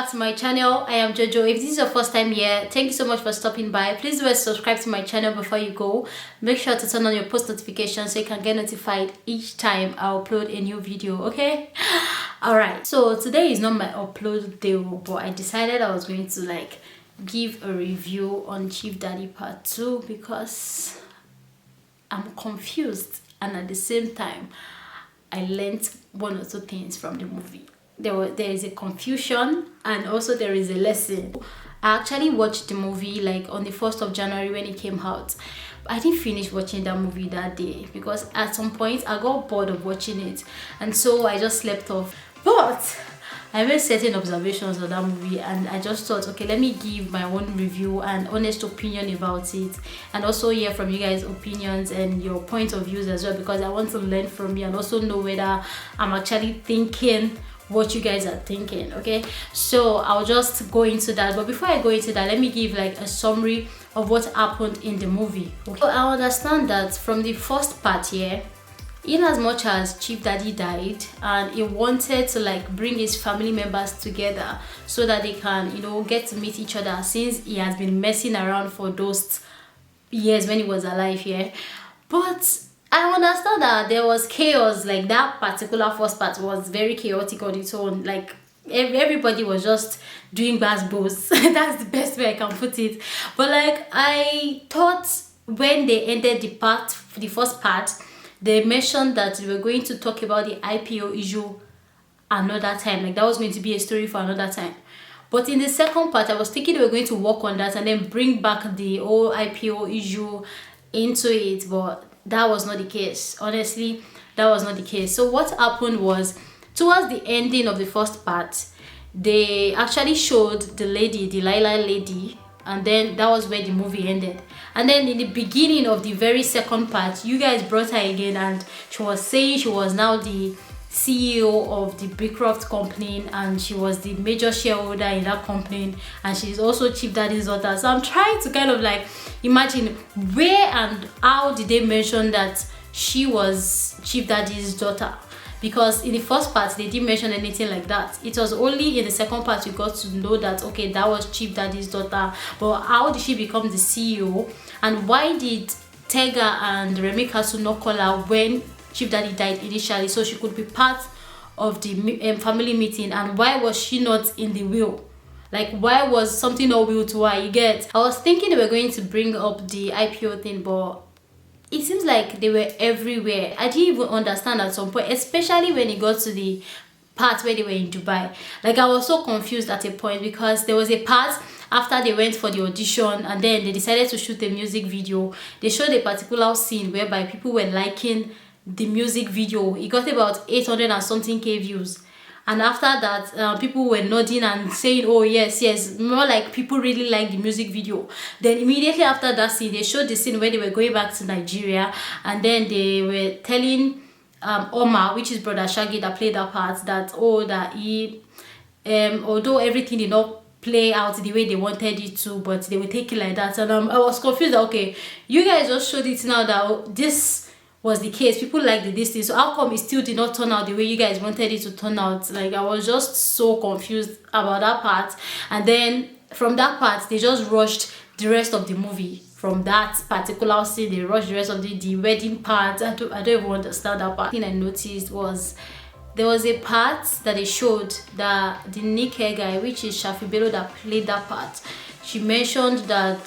back to my channel. I am JoJo. If this is your first time here, thank you so much for stopping by. Please do subscribe to my channel before you go. Make sure to turn on your post notifications so you can get notified each time I upload a new video, okay? Alright, so today is not my upload day, but I decided I was going to give a review on Chief Daddy Part 2 because I'm confused, and at the same time I learned one or two things from the movie. There is a confusion and also there is a lesson. I actually watched the movie on the 1st of January when it came out. I didn't finish watching that movie that day because at some point I got bored of watching it, and so I just slept off. But I made certain observations on that movie, and I just thought, okay, let me give my own review and honest opinion about it, and also hear from you guys' opinions and your point of views as well, because I want to learn from you and also know whether I'm actually thinking what you guys are thinking. Okay, so I'll just go into that, but before I go into that, let me give a summary of what happened in the movie. Okay, so I understand that from the first part here, in as much as Chief Daddy died and he wanted to bring his family members together so that they can get to meet each other, since he has been messing around for those years when he was alive here. But I understand that there was chaos. That particular first part was very chaotic on its own. Everybody was just doing bass. That's the best way I can put it. But I thought when they ended the first part, they mentioned that they were going to talk about the IPO issue another time. That was going to be a story for another time. But in the second part, I was thinking they were going to work on that and then bring back the whole IPO issue into it, but that was not the case. Honestly, that was not the case. So what happened was, towards the ending of the first part, they actually showed the lady, the Lila lady, and then that was where the movie ended. And then in the beginning of the very second part, you guys brought her again, and she was saying she was now the CEO of the Beecroft company and she was the major shareholder in that company, and she's also Chief Daddy's daughter. So I'm trying to kind of imagine where and how did they mention that she was Chief Daddy's daughter, because in the first part they didn't mention anything like that. It was only in the second part you got to know that, okay, that was Chief Daddy's daughter. But how did she become the CEO, and why did Tega and Remy Castle not call her when Chief Daddy died initially so she could be part of the family meeting? And why was she not in the will? Why was something not will to her? You get? I was thinking they were going to bring up the IPO thing, but it seems like they were everywhere. I didn't even understand at some point, especially when it got to the part where they were in Dubai. I was so confused at a point, because there was a part after they went for the audition and then they decided to shoot a music video. They showed a particular scene whereby people were liking the music video. It got about 800 and something K views, and after that people were nodding and saying, oh yes, more like people really like the music video. Then immediately after that scene, they showed the scene where they were going back to Nigeria, and then they were telling Omar, which is brother Shaggy that played that part, that that he although everything did not play out the way they wanted it to, but they would take it like that. And I was confused that, okay, you guys just showed it now that this was the case, people liked this thing, so how come it still did not turn out the way you guys wanted it to turn out? I was just so confused about that part. And then from that part they just rushed the rest of the movie. From that particular scene they rushed the rest of the wedding part. I don't even understand that part. The thing I noticed was there was a part that they showed that the Nick Hair guy, which is Shafi Bello that played that part, she mentioned that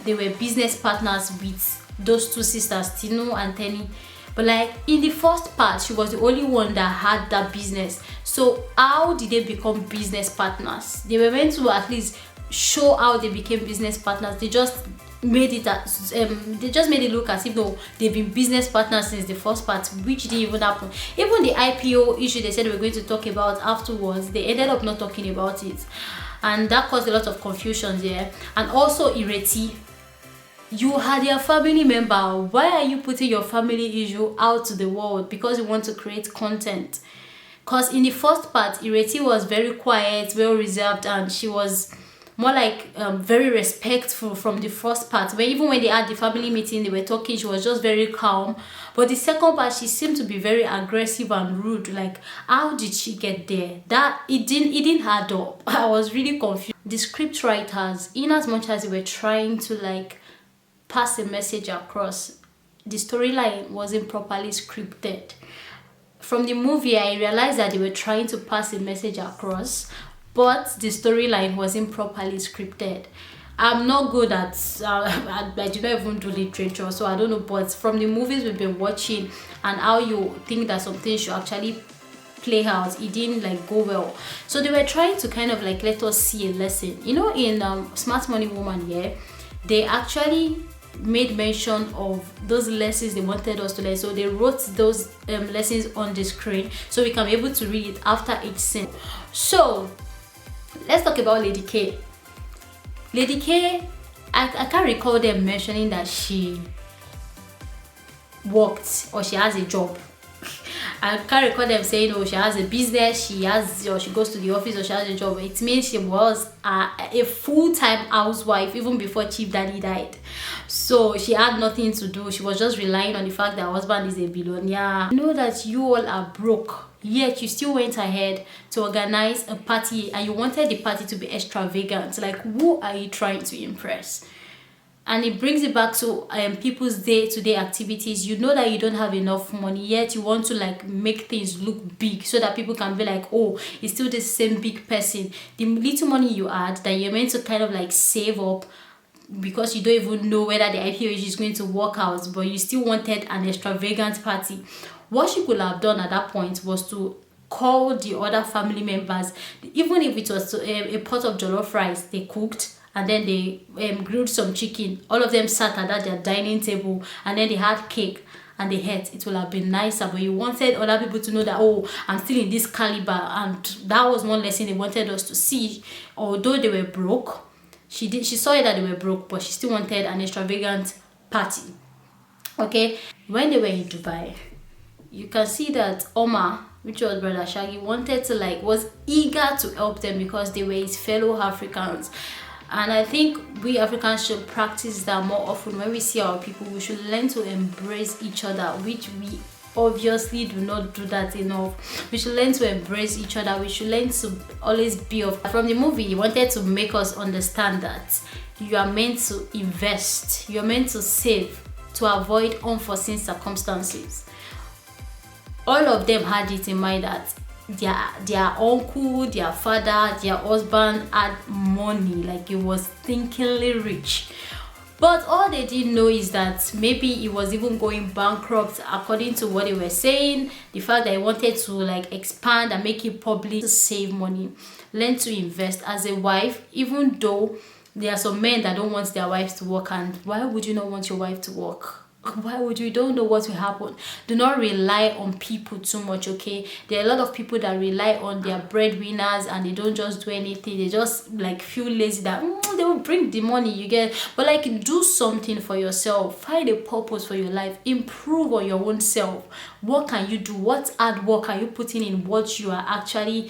they were business partners with those two sisters, Tinu and Tenny. But in the first part, she was the only one that had that business. So how did they become business partners? They were meant to at least show how they became business partners. They just made it look as if though they've been business partners since the first part, which didn't even happen. Even the IPO issue they said they were going to talk about afterwards, they ended up not talking about it, and that caused a lot of confusion there. And also Ireti, you had your family member. Why are you putting your family issue out to the world? Because you want to create content. Because in the first part, Ireti was very quiet, well reserved, and she was more like very respectful from the first part. But even when they had the family meeting, they were talking, she was just very calm. But the second part, she seemed to be very aggressive and rude. Like, how did she get there? That it didn't add up. I was really confused. The script writers, in as much as they were trying to like pass a message across, the storyline wasn't properly scripted. From the movie, I realized that they were trying to pass a message across, but the storyline wasn't properly scripted. I'm not good at I do not even do literature, so I don't know, but from the movies we've been watching and how you think that something should actually play out, it didn't like go well. So they were trying to kind of like let us see a lesson, you know. In Smart Money Woman, yeah, they actually made mention of those lessons they wanted us to learn. So they wrote those lessons on the screen so we can be able to read it after each scene. So let's talk about Lady K. Lady K, I can't recall them mentioning that she worked or she has a job. I can't recall them saying, oh, she has a business, she has, or she goes to the office, or she has a job. It means she was a full-time housewife even before Chief Daddy died. So she had nothing to do. She was just relying on the fact that her husband is a billionaire. I know that you all are broke, yet you still went ahead to organize a party and you wanted the party to be extravagant. Like, who are you trying to impress? And it brings it back to people's day-to-day activities. You know that you don't have enough money, yet you want to like make things look big so that people can be like, oh, it's still the same big person. The little money you had that you're meant to kind of like save up because you don't even know whether the IPOH is going to work out, but you still wanted an extravagant party. What she could have done at that point was to call the other family members, even if it was a pot of jollof rice they cooked, and then they grilled some chicken. All of them sat at their dining table, and then they had cake and they ate. It would have been nicer, but you wanted other people to know that, oh, I'm still in this caliber, and that was one lesson they wanted us to see. Although they were broke, she saw it that they were broke, but she still wanted an extravagant party. Okay, when they were in Dubai, you can see that Omar, which was Brother Shaggy, wanted to was eager to help them because they were his fellow Africans. And I think we Africans should practice that more often. When we see our people, we should learn to embrace each other, which we obviously do not do that enough. We should learn to embrace each other. We should learn to always be of. From the movie, he wanted to make us understand that you are meant to invest, you're meant to save to avoid unforeseen circumstances. All of them had it in mind that their uncle, their father, their husband had money, like he was thinkingly rich. But all they didn't know is that maybe he was even going bankrupt according to what they were saying. The fact that he wanted to expand and make it public, to save money, learn to invest as a wife. Even though there are some men that don't want their wives to work, and why would you not want your wife to work? Why would you? Don't know what will happen. Do not rely on people too much, okay? There are a lot of people that rely on their breadwinners and they don't just do anything. They just feel lazy that they will bring the money, you get. But do something for yourself. Find a purpose for your life. Improve on your own self. What can you do? What hard work are you putting in what you are actually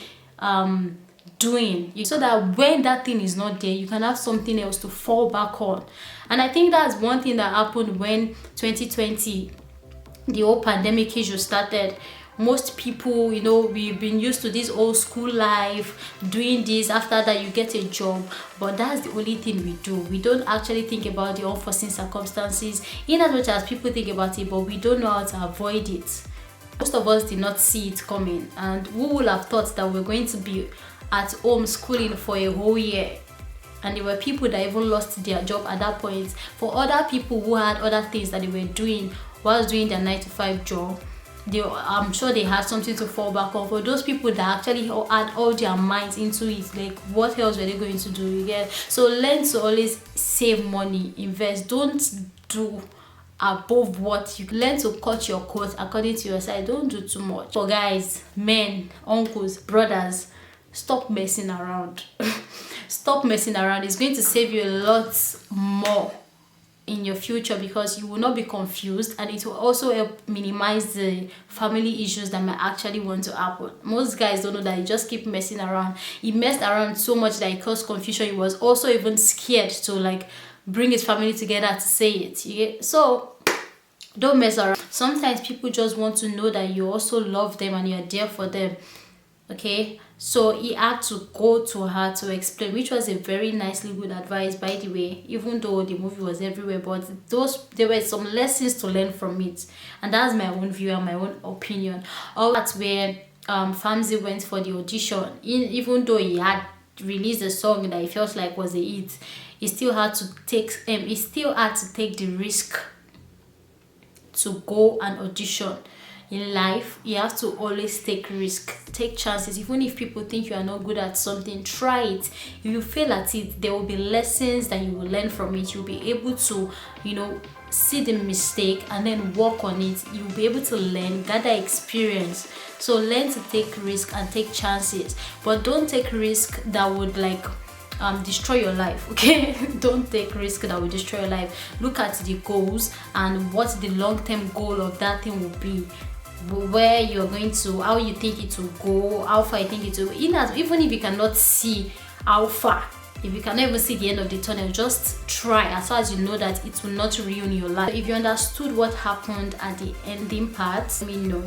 doing, so that when that thing is not there, you can have something else to fall back on. And I think that's one thing that happened when 2020, the whole pandemic issue started. Most people, we've been used to this old school life, doing this, after that you get a job, but that's the only thing we do. We don't actually think about the unforeseen circumstances, in as much as people think about it, but we don't know how to avoid it. Most of us did not see it coming, and who would have thought that we're going to be at home schooling for a whole year? And there were people that even lost their job at that point. For other people who had other things that they were doing whilst doing their 9-to-5 job, I'm sure they had something to fall back on. For those people that actually had all their minds into it, what else were they going to do? You get? So learn to always save money, invest. Don't do above what you learn, to cut your coat according to your size. Don't do too much. So guys, men, uncles, brothers, stop messing around. Stop messing around. It's going to save you a lot more in your future, because you will not be confused, and it will also help minimize the family issues that might actually want to happen. Most guys don't know that he just keep messing around. He messed around so much that it caused confusion. He was also even scared to like bring his family together to say it. So don't mess around. Sometimes people just want to know that you also love them and you're there for them. Okay, so he had to go to her to explain, which was a very nicely good advice, by the way, even though the movie was everywhere. But there were some lessons to learn from it, and that's my own view and my own opinion. All that's where Famzi went for the audition. Even though he had released a song that he felt like was a hit, he still had to take the risk to go and audition. In life, you have to always take risk, take chances. Even if people think you are not good at something, try it. If you fail at it, there will be lessons that you will learn from it. You'll be able to, see the mistake and then work on it. You'll be able to learn, gather experience. So learn to take risk and take chances, but don't take risk that would like destroy your life. Okay, don't take risk that will destroy your life. Look at the goals and what the long-term goal of that thing will be, where you're going to, how you think it will go, how far you think it will. Even if you cannot see how far, if you cannot even see the end of the tunnel, just try as far as you know that it will not ruin your life. If you understood what happened at the ending part, let me know.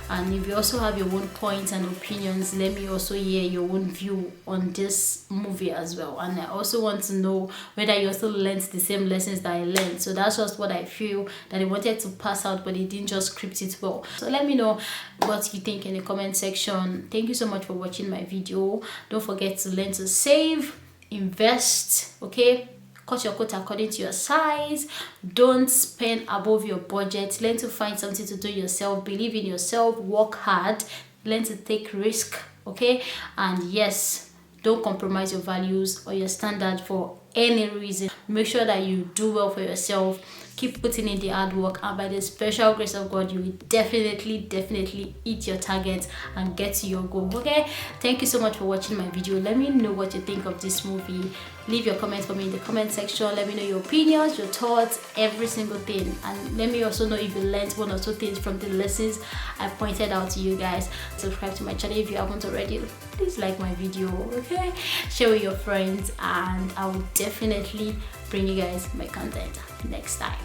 And if you also have your own points and opinions, let me also hear your own view on this movie as well. And I also want to know whether you also learned the same lessons that I learned. So that's just what I feel that I wanted to pass out, but it didn't just script it well. So let me know what you think in the comment section. Thank you so much for watching my video. Don't forget to learn to save, invest, okay? Cut your coat according to your size. Don't spend above your budget. Learn to find something to do yourself. Believe in yourself. Work hard. Learn to take risk, okay? And yes, don't compromise your values or your standards for any reason. Make sure that you do well for yourself. Keep putting in the hard work, and by the special grace of God, you will definitely hit your target and get to your goal. Okay, thank you so much for watching my video. Let me know what you think of this movie. Leave your comments for me in the comment section. Let me know your opinions, your thoughts, every single thing, and let me also know if you learned one or two things from the lessons I pointed out to you guys. Subscribe to my channel if you haven't already. Please like my video, okay? Share with your friends, and I will definitely bring you guys my content next time.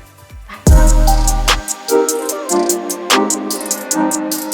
Bye.